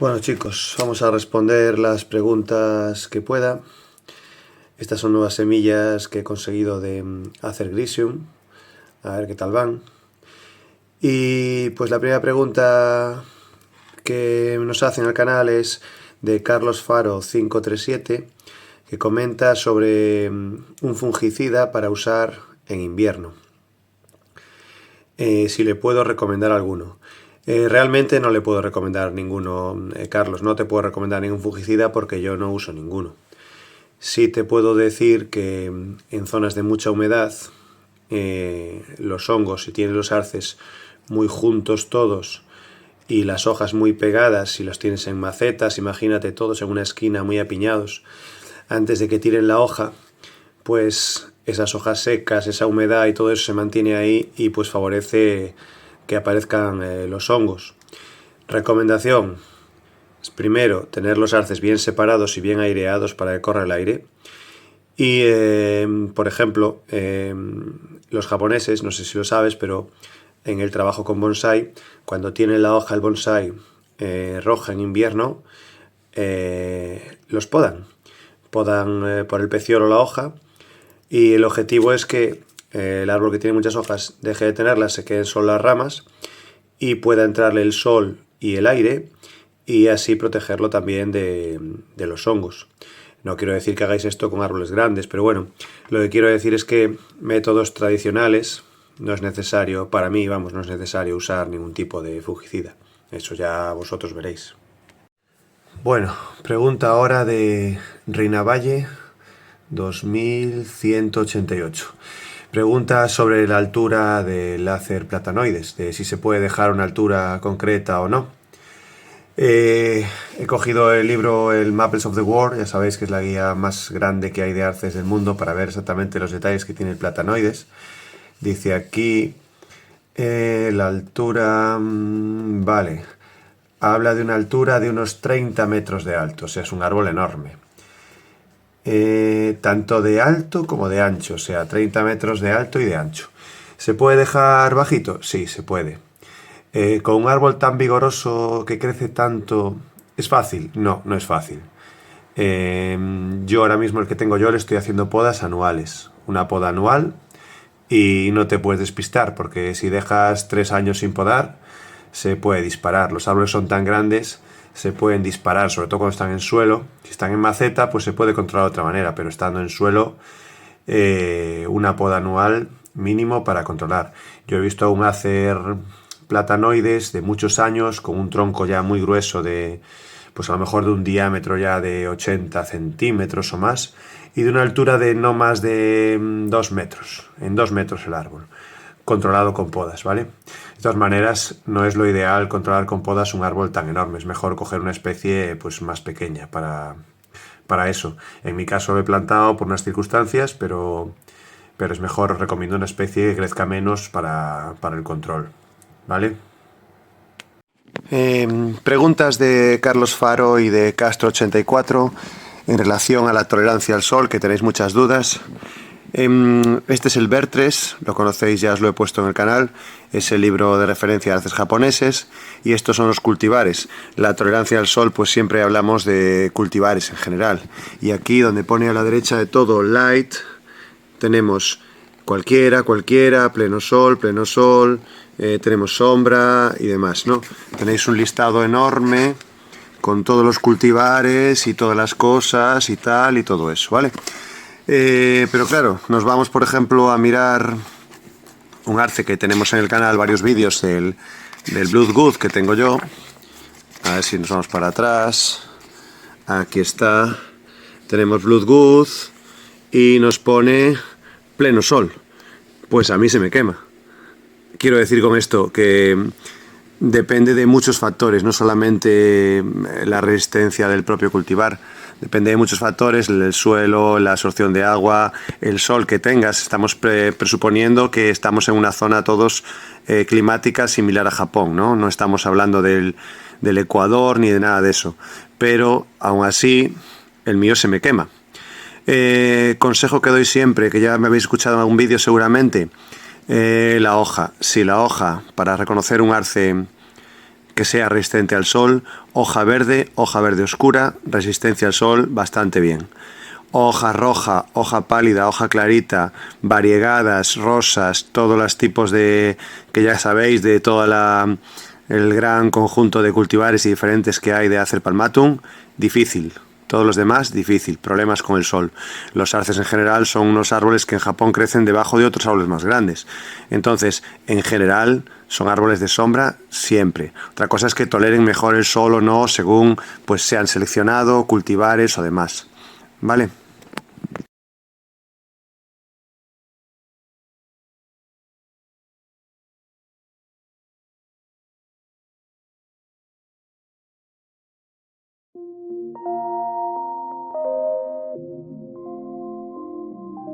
Bueno chicos, vamos a responder las preguntas que pueda. Estas son nuevas semillas que he conseguido de Acer Grisium. A ver qué tal van. Y pues la primera pregunta que nos hacen al canal es de Carlos Faro 537, que comenta sobre un fungicida para usar en invierno. Si le puedo recomendar alguno. Realmente no le puedo recomendar ninguno, Carlos, no te puedo recomendar ningún fungicida porque yo no uso ninguno. Sí te puedo decir que en zonas de mucha humedad, los hongos, si tienes los arces muy juntos todos y las hojas muy pegadas, si los tienes en macetas, imagínate todos en una esquina muy apiñados, antes de que tiren la hoja, pues esas hojas secas, esa humedad y todo eso se mantiene ahí y pues favorece que aparezcan los hongos. Recomendación: primero, tener los arces bien separados y bien aireados para que corra el aire. Y, por ejemplo, los japoneses, no sé si lo sabes, pero en el trabajo con bonsai, cuando tiene la hoja el bonsai roja en invierno, los podan. Podan por el peciolo la hoja y el objetivo es que el árbol que tiene muchas hojas deje de tenerlas, se queden solo las ramas y pueda entrarle el sol y el aire y así protegerlo también de los hongos. No quiero decir que hagáis esto con árboles grandes, pero bueno, lo que quiero decir es que métodos tradicionales no es necesario, para mí, vamos, no es necesario usar ningún tipo de fungicida. Eso ya vosotros veréis. Bueno, pregunta ahora de Rina Valle 2188. Pregunta sobre la altura del Acer platanoides, de si se puede dejar una altura concreta o no. He cogido el libro, el Maples of the World, ya sabéis que es la guía más grande que hay de arces del mundo para ver exactamente los detalles que tiene el platanoides. Dice aquí la altura, vale, habla de una altura de unos 30 metros de alto, o sea, es un árbol enorme. Tanto de alto como de ancho, o sea, 30 metros de alto y de ancho. ¿Se puede dejar bajito? Sí, se puede. ¿Con un árbol tan vigoroso que crece tanto es fácil? No, no es fácil. Yo ahora mismo el que tengo yo le estoy haciendo podas anuales. Una poda anual y no te puedes despistar porque si dejas 3 años sin podar se puede disparar. Los árboles son tan grandes, se pueden disparar, sobre todo cuando están en suelo. Si están en maceta pues se puede controlar de otra manera, pero estando en suelo una poda anual mínimo para controlar. Yo he visto aún hacer platanoides de muchos años con un tronco ya muy grueso de, pues a lo mejor de un diámetro ya de 80 centímetros o más y de una altura de no más de 2 metros, en 2 metros el árbol, controlado con podas, ¿vale? De todas maneras, no es lo ideal controlar con podas un árbol tan enorme, es mejor coger una especie pues más pequeña para eso. En mi caso lo he plantado por unas circunstancias, pero es mejor, recomiendo una especie que crezca menos para el control, ¿vale? Preguntas de Carlos Faro y de Castro84 en relación a la tolerancia al sol, que tenéis muchas dudas. Este es el Ver3, lo conocéis, ya os lo he puesto en el canal, es el libro de referencia de arces japoneses y estos son los cultivares. La tolerancia al sol, pues siempre hablamos de cultivares en general, y aquí donde pone a la derecha de todo light tenemos cualquiera, pleno sol, tenemos sombra y demás, ¿no? Tenéis un listado enorme con todos los cultivares y todas las cosas y tal y todo eso, ¿vale? Pero claro, nos vamos por ejemplo a mirar un arce que tenemos en el canal, varios vídeos del Bloodgood que tengo yo. A ver si nos vamos para atrás. Aquí está. Tenemos Bloodgood y nos pone pleno sol. Pues a mí se me quema. Quiero decir con esto que depende de muchos factores, no solamente la resistencia del propio cultivar. Depende de muchos factores, el suelo, la absorción de agua, el sol que tengas. Estamos presuponiendo que estamos en una zona todos climática similar a Japón, ¿no? No estamos hablando del Ecuador ni de nada de eso. Pero aún así, el mío se me quema. Consejo que doy siempre, que ya me habéis escuchado en algún vídeo seguramente, la hoja. Si la hoja, para reconocer un arce que sea resistente al sol, hoja verde oscura, resistencia al sol bastante bien. Hoja roja, hoja pálida, hoja clarita, variegadas, rosas, todos los tipos de que ya sabéis de todo el gran conjunto de cultivares y diferentes que hay de Acer palmatum, difícil. Todos los demás, difícil, problemas con el sol. Los arces en general son unos árboles que en Japón crecen debajo de otros árboles más grandes. Entonces, en general, son árboles de sombra siempre. Otra cosa es que toleren mejor el sol o no, según pues sean seleccionado, cultivares o demás. ¿Vale?